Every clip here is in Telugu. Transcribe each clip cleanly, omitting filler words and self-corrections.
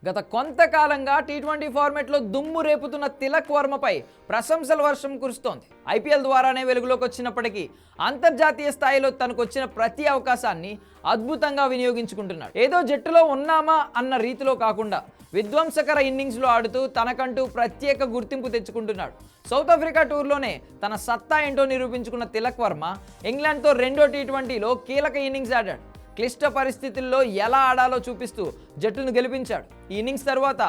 గత కొంతకాలంగా టీ20 ఫార్మాట్లో దుమ్ము రేపుతున్న తిలక్ వర్మపై ప్రశంసల వర్షం కురుస్తోంది. ఐపీఎల్ ద్వారానే వెలుగులోకి వచ్చినప్పటికీ అంతర్జాతీయ స్థాయిలో తనకు వచ్చిన ప్రతి అవకాశాన్ని అద్భుతంగా వినియోగించుకుంటున్నాడు. ఏదో జట్టులో ఉన్నామా అన్న రీతిలో కాకుండా విధ్వంసకర ఇన్నింగ్స్లో ఆడుతూ తనకంటూ ప్రత్యేక గుర్తింపు తెచ్చుకుంటున్నాడు. సౌత్ ఆఫ్రికా టూర్లోనే తన సత్తా ఏంటో నిరూపించుకున్న తిలక్ వర్మ ఇంగ్లాండ్తో రెండో టీ20లో కీలక ఇన్నింగ్స్ ఆడాడు. క్లిష్ట పరిస్థితుల్లో ఎలా ఆడాలో చూపిస్తూ జట్టును గెలిపించాడు. ఈ ఇన్నింగ్స్ తర్వాత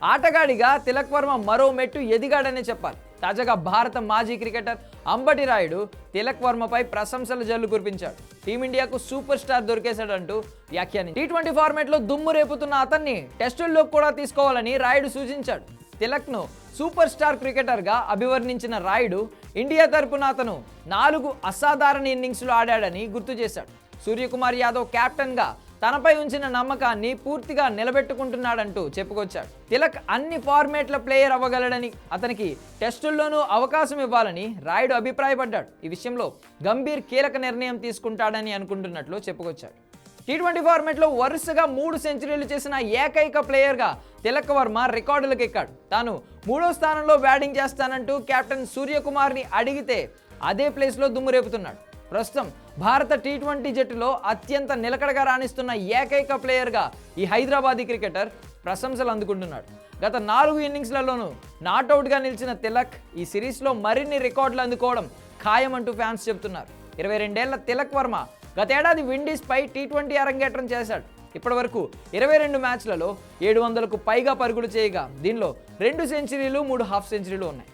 ఆటగాడిగా తిలక్ వర్మ మరో మెట్టు ఎదిగాడనే చెప్పాలి. తాజాగా భారత మాజీ క్రికెటర్ అంబటి రాయుడు తిలక్ వర్మపై ప్రశంసల జల్లు కురిపించాడు. టీమిండియాకు సూపర్ స్టార్ దొరికేశాడంటూ వ్యాఖ్యానించాడు. టీ20 ఫార్మాట్లో దుమ్ము రేపుతున్న అతన్ని టెస్టుల్లోకి కూడా తీసుకోవాలని రాయుడు సూచించాడు. తిలక్ను సూపర్ స్టార్ క్రికెటర్గా అభివర్ణించిన రాయుడు ఇండియా తరపున అతను 4 అసాధారణ ఇన్నింగ్స్లు ఆడాడని గుర్తు చేశాడు. సూర్యకుమార్ యాదవ్ కెప్టెన్గా తనపై ఉంచిన నమ్మకాన్ని పూర్తిగా నిలబెట్టుకుంటున్నాడంటూ చెప్పుకొచ్చాడు. తిలక్ అన్ని ఫార్మేట్ల ప్లేయర్ అవ్వగలడని, అతనికి టెస్టుల్లోనూ అవకాశం ఇవ్వాలని రాయుడు అభిప్రాయపడ్డాడు. ఈ విషయంలో గంభీర్ కీలక నిర్ణయం తీసుకుంటాడని అనుకుంటున్నట్లు చెప్పుకొచ్చాడు. టీ20 ఫార్మాట్లో వరుసగా 3 సెంచరీలు చేసిన ఏకైక ప్లేయర్గా తిలక్ వర్మ రికార్డులకు ఎక్కాడు. తాను 3వ స్థానంలో బ్యాటింగ్ చేస్తానంటూ కెప్టెన్ సూర్యకుమార్ని అడిగితే అదే ప్లేస్లో దుమ్ము రేపుతున్నాడు. ప్రస్తుతం భారత టీ20 జట్టులో అత్యంత నిలకడగా రాణిస్తున్న ఏకైక ప్లేయర్గా ఈ హైదరాబాదీ క్రికెటర్ ప్రశంసలు అందుకుంటున్నాడు. గత 4 ఇన్నింగ్స్లలోనూ నాట్అవుట్గా నిలిచిన తిలక్ ఈ సిరీస్లో మరిన్ని రికార్డులు అందుకోవడం ఖాయమంటూ ఫ్యాన్స్ చెబుతున్నారు. 22 ఏళ్ల తిలక్ వర్మ గతేడాది విండీస్పై టీ20 అరంగేట్రం చేశాడు. ఇప్పటివరకు 22 మ్యాచ్లలో 700కు పైగా పరుగులు చేయగా దీనిలో 2 సెంచరీలు 3 హాఫ్ సెంచరీలు ఉన్నాయి.